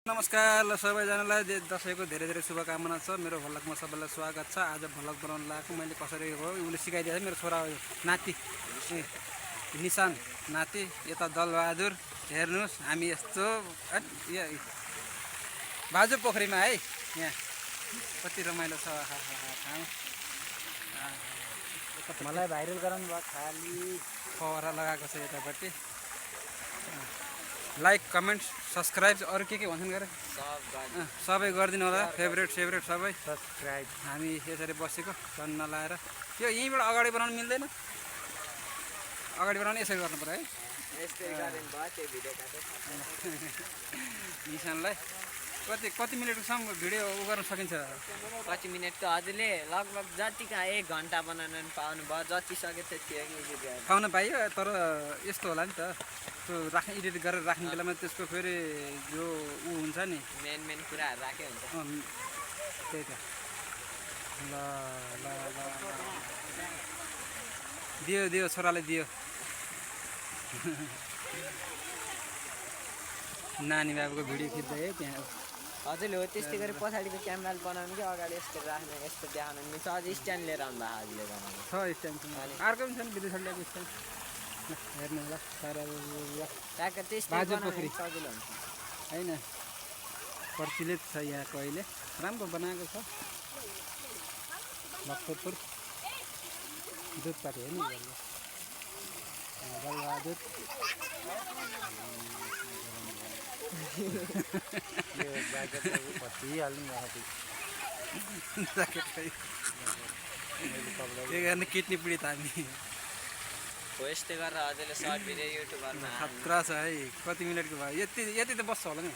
नमस्कार ल सबैजनालाई दसैँको धेरै धेरै शुभकामना छ। मेरो भ्लगमा सबैलाई स्वागत छ। आज भ्लग बनाउन लगाएको मैले कसरी हो उसले सिकाइदिएको छ। मेरो छोरा नाति निशान नाति यता दलबहादुर हेर्नुहोस् हामी यस्तो बाजु पोखरीमा है यहाँ कति रमाइलो छ। मलाई भाइरल गराउनु भयो खाली फहरा लगाएको छ यतापट्टि। लाइक कमेन्ट सब्सक्राइब अरू के भन्छन् गरे सबै गरिदिनु होला। फेभरेट सबै सब्सक्राइब। हामी यसरी बसेको झन् नलाएर यो यहीँबाट अगाडि बढाउनु मिल्दैन। अगाडि बढाउनु यसरी गर्नु पर्यो है। निशानलाई कति मिनटसम्म भिडियो गर्न सकिन्छ? कति मिनट त हजुरले लगभग जतिका 1 घन्टा बनाउन पाउनु भयो। जति सके त्यति पाउन पाइयो। तर यस्तो होला नि त त्यो एडिट गरेर राख्ने बेलामा त्यसको फेरि जो ऊ हुन्छ नि मेन कुराहरू राखे हुन्छ। त्यही त ल ल ल दियो छोराले दियो। नानी बाबुको भिडियो खिच्दै है त्यहाँ हजुरले हो त्यस्तै गरी पछाडिको क्यामेराले बनाउनु कि अगाडि यस्तो राख्ने यस्तो देखाउनु मिल्छ। अझ स्ट्यान्ड लिएर आउनु भयो हजुरले बनाउनु छ स्ट्यान्ड अर्को पनि छ नि विदेश ल्याएको स्ट्यान्ड हेर्नु होला सारा ट्याक्क त्यस्तै बाजु पोखरी सजिलो हुन्छ होइन। प्रचलित छ यहाँको अहिले राम्रो बनाएको छ। भक्तपुर दुधपाटी हो नि दलबहादुर त्यो गर्ने किडनी पीडित हामी हो। यस्तै गरेर हजुरले सर्ट भिडियो युट्युबरमा खतरा छ है। कति मिनटको भयो यति त बस्छ होला नि।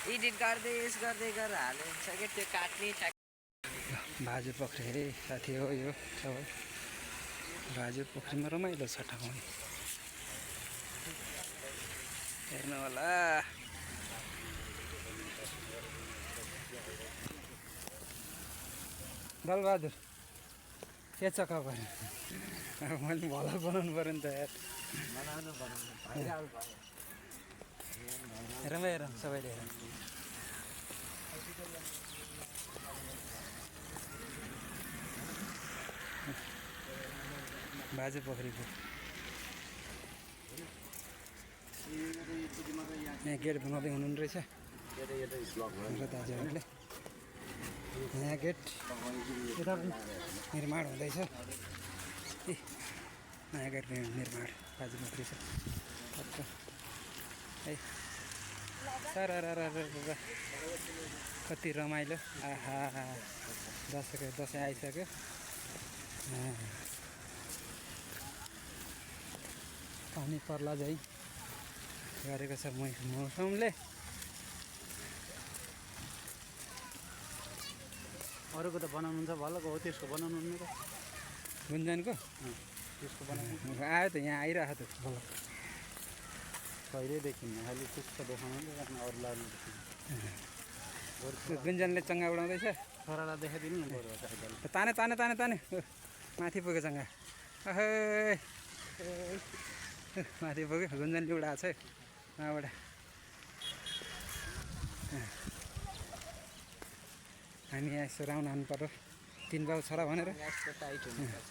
एडिट गर्दै गरेर हाल्यो सक्यो त्यो काट्ने बाजु पोखरी अरे साथी हो यो सबै। बाजु पोखरीमा रमाइलो छ ठाउँ हेर्नु होला। दलबहादुर के छ खबर? मैले भ्लग बनाउनु पऱ्यो नि त यार। हेर सबैले हेर। बाजु पोखरीको यहाँ गेट बनाउँदै हुनुहुने रहेछ मेरो दाजुहरूले। यहाँ गेट यता पनि निर्माण हुँदैछ। ए नयाँ गेट निर्माण बाजु पोखरी छ है। सारा कति रमाइलो। आहा दसैँ आइसक्यो। पानी पर्ला झै गरेको छ मौसमले। अरूको त बनाउनु हुन्छ भलको हो त्यसको बनाउनु हुने त गुन्जनको त्यसको बनाउनु आयो त यहाँ आइरहेको त भल कहिलेदेखि खालि त्यसको देखाउनु अरू लाग्नु गुन्जनले चङ्गा उडाउँदैछ। छोरालाई देखाइदिनु न बरु ताने माथि पुग्यो चङ्गा। माथि पुग्यो गुन्जनले उडाएको छ उहाँबाट। हामी यहाँ यसो राउन्ड हान्नु पर्यो 3 बाउ छोरा भनेर। टाइट हुनुपर्छ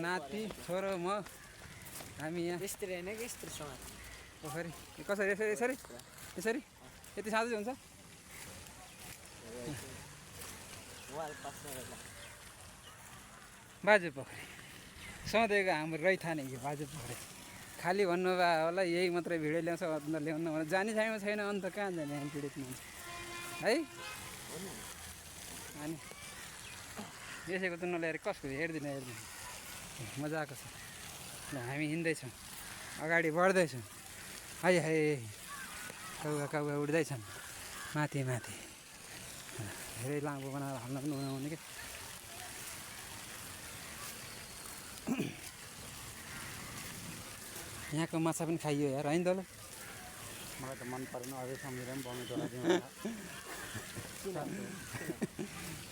नाति छोरो म हामी यहाँ यस्तै होइन कि यस्तो समाज पोखरी कसरी यसरी यति साँझै हुन्छ। बाजु पोखरी सधैँको हाम्रो रैथाने कि बाजु पोखरी खालि भन्नुभयो होला यही मात्रै भिडियो ल्याउँछ अन्त ल्याउनु भने जाने छैन अन्त कहाँ जाने हामी पीडित मान्छे है। अनि यसैको त नल्याएर कसको हेर्दिनँ मजाको छ। ल हामी हिँड्दैछौँ अगाडि बढ्दैछौँ। है काउगा उड्दैछन् माथि धेरै लामो बनाएर हाल्न पनि हुने कि। यहाँको माछा पनि खाइयो यार होइन दल? मलाई त मन परेन अझै सम्झेर पनि बमी गराइदिनु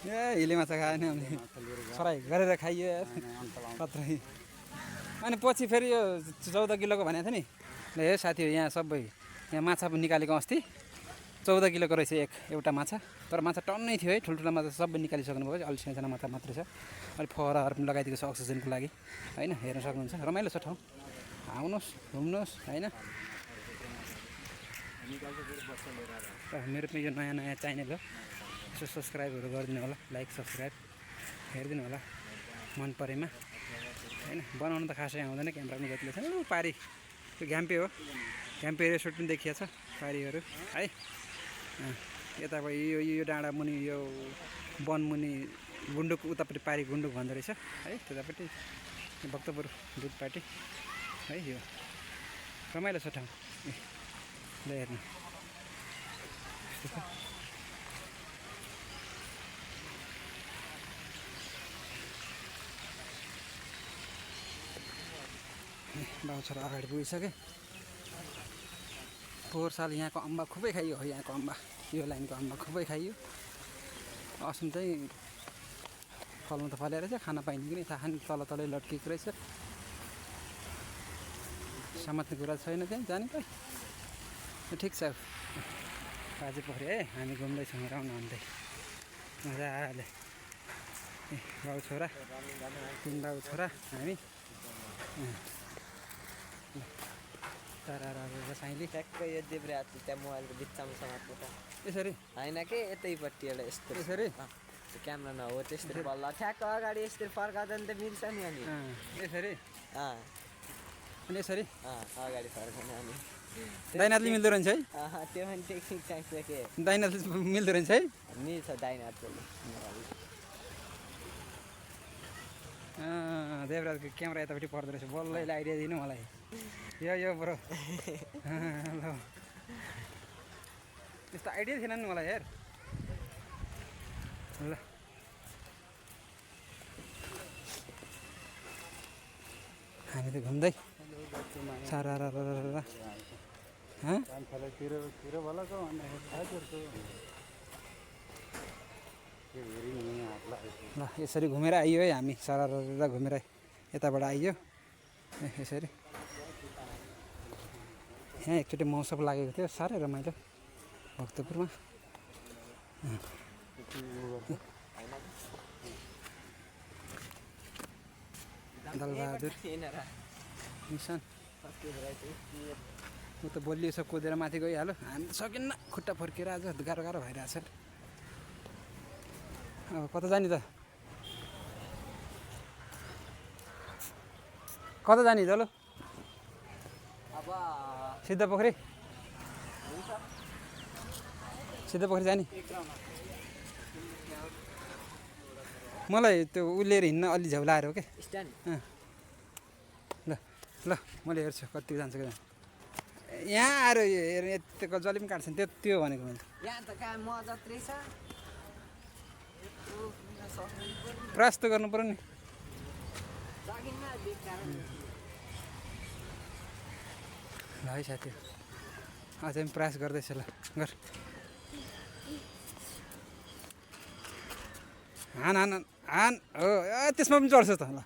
ए हिले माछा खाएन हामीले फ्राई गरेर खाइयो यार कत्रै अनि पछि फेरि यो 14 किलोको भनेको थियो नि ल हे साथी यहाँ सबै यहाँ माछा पनि निकालेको अस्ति 14 किलोको रहेछ एउटा माछा तर माछा टन्नै थियो है ठुल्ठुलो माछा सबै निकालिसक्नु भयो अलिक सानो माछा मात्रै छ अलिक फहराहरू पनि लगाइदिएको छ अक्सिजनको लागि होइन हेर्न सक्नुहुन्छ रमाइलो छ ठाउँ आउनुहोस् घुम्नुहोस् होइन मेरो पनि यो नयाँ नयाँ च्यानल हो यसो सब्सक्राइबहरू गरिदिनु होला लाइक सब्सक्राइब हेरिदिनु होला मन परेमा होइन बनाउनु त खासै आउँदैन क्यामेरा पनि जतिले छैन पारी त्यो घ्याम्पे हो घ्याम्पे रेसोर्ट पनि देखिया छ पारीहरू है यता यो डाँडा मुनि यो वन मुनि गुन्डुक उतापट्टि पारी गुन्डुक भन्दो रहेछ है त्यतापट्टि भक्तपुर दुधपाटी है यो रमाइलो छ ठाउँ ल हेर्नु बाउ छोरा अगाडि पुगिसके पोहोर साल यहाँको अम्बा खुबै खाइयो हो यहाँको अम्बा यो लाइनको अम्बा खुबै खाइयो असम चाहिँ फल्नु त फल्या रहेछ खाना पाइने कि थाहा नि तल तलै लट्किएको रहेछ समात्ने कुरा छैन त्यहाँ जाने त ठिक छ बाजे पोखरी है हामी घुम्दैछौँ राउन्ड हान्दै मजाले बाउ छोरा 3 बाउ छोरा हामी तारा साइली ठ्याक्कै यो देब्रे हात त्यहाँ मोबाइलको बिच्चामा समात्नु त यसरी होइन के यतैपट्टि एउटा यस्तो यसरी क्यामेरा नहो त्यस्तै बल्ल ठ्याक्क अगाडि यसरी फर्काउँदा नि त मिल्छ नि अनि यसरी अँ अनि यसरी अगाडि फर्काउनु अनि दाइनाथले मिल्दो रहेछ है त्यो पनि टेक्निक चाहिन्छ के दाइनाथले मिल्दो रहेछ है मिल्छ दाइनाथले देवराजको क्यामेरा यतापट्टि पर्दो रहेछ बल्लै आइडिया दिनु मलाई यो ब्रो ल त्यस्तो आइडिया थिएन नि मलाई हेर ल हामी त घुम्दै सारा ल यसरी घुमेर आइयो है हामी सारा घुमेर यताबाट आइयो यसरी यहाँ एकचोटि मौसम लागेको थियो साह्रै रमाइलो भक्तपुरमा दलबहादुर मिसन ऊ त बलियो छ कुदेर माथि गइहाल्यो हामी त सकिन्न खुट्टा फर्केर आज गाह्रो गाह्रो भइरहेछ अब कता जाने त कता जाने चलो अब सिद्ध पोखरी जाने मलाई त्यो उलेर हिँड्न अलि झ्याउ लाएर हो क्या ल ल मैले हेर्छु कति जान्छ कि यहाँ आएर यतिको जसले पनि काट्छ त्यो भनेको मैले यहाँ त कहाँ मजा छ प्रयास त गर्नु पर्यो नि ल है साथी अझै पनि प्रयास गर्दैछ ल गर हान हान हान हो त्यसमा पनि चढ्छ त ल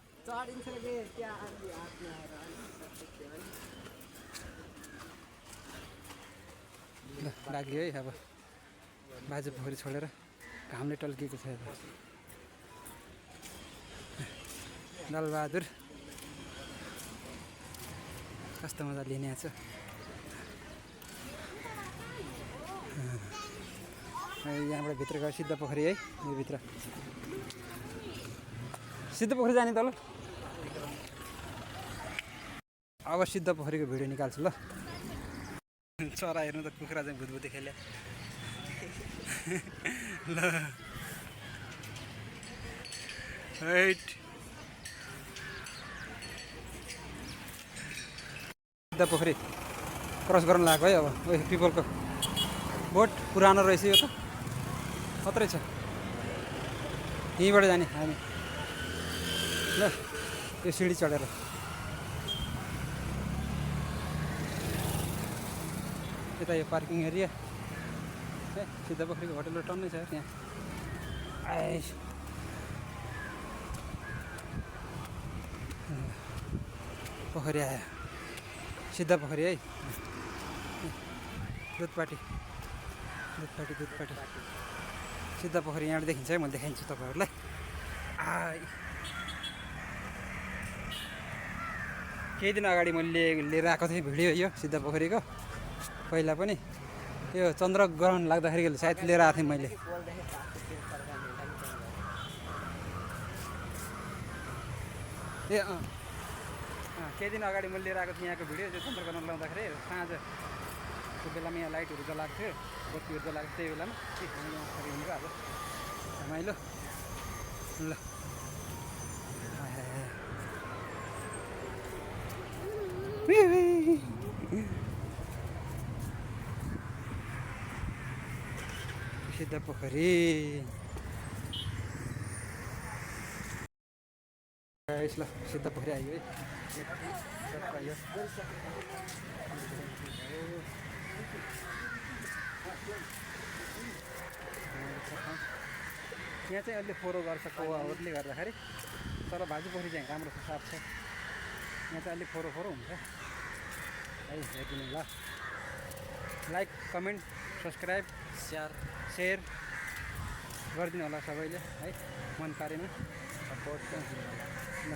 ल लाग्यो है अब बाजे पोखरी छोडेर घामले टल्किएको छ दलबहादुर कस्तो मजा लिने छ यहाँबाट भित्र गएर सिद्ध पोखरी है यो भित्र सिद्ध पोखरी जाने त ल अब सिद्ध पोखरीको भिडियो निकाल्छु ल चरा हेर्नु त कुखुरा चाहिँ भुतभुती खेल्यो ल हैट सिद्ध पोखरी क्रस गर्न लागेको है अब पिपलको बोट पुरानो रहेछ यो त कत्रै छ यहीँबाट जाने हामी ल यो सिँढी चढेर यता यो पार्किङ एरिया ए सिद्ध पोखरीको होटल टन्नै छ त्यहाँ पोखरी आयो सिद्ध पोखरी है दुधपाटी सिद्ध पोखरी यहाँबाट देखिन्छ है म देखाइदिन्छु तपाईँहरूलाई केही दिन अगाडि मैले लिएर आएको थिएँ भिडियो यो सिद्ध पोखरीको पहिला पनि यो चन्द्रग्रहण लाग्दाखेरि सायद लिएर आएको थिएँ मैले ए केही दिन अगाडि मैले लिएर आएको थिएँ यहाँको भिडियो चाहिँ चन्द्रग्रहण लाउँदाखेरि साँझको बेलामा यहाँ लाइटहरू जलाएको थियो बत्तीहरू जलाएको त्यही बेलामा के हामीले हिँडेको अब रमाइलो ल सिद्ध पोखरी ल सिद्ध पोखरी आयो है यहाँ चाहिँ अहिले फोहोर गर्छ कोवाहरूले गर्दाखेरि तर भाजी पोखरी चाहिँ राम्रो छ साफ छ यहाँ चाहिँ अलिक फोहोर हुन्छ है हेरिदिनु ल लाइक कमेन्ट सब्सक्राइब सेयर गरिदिनु होला सबैले है मन पारेमा सपोर्ट ल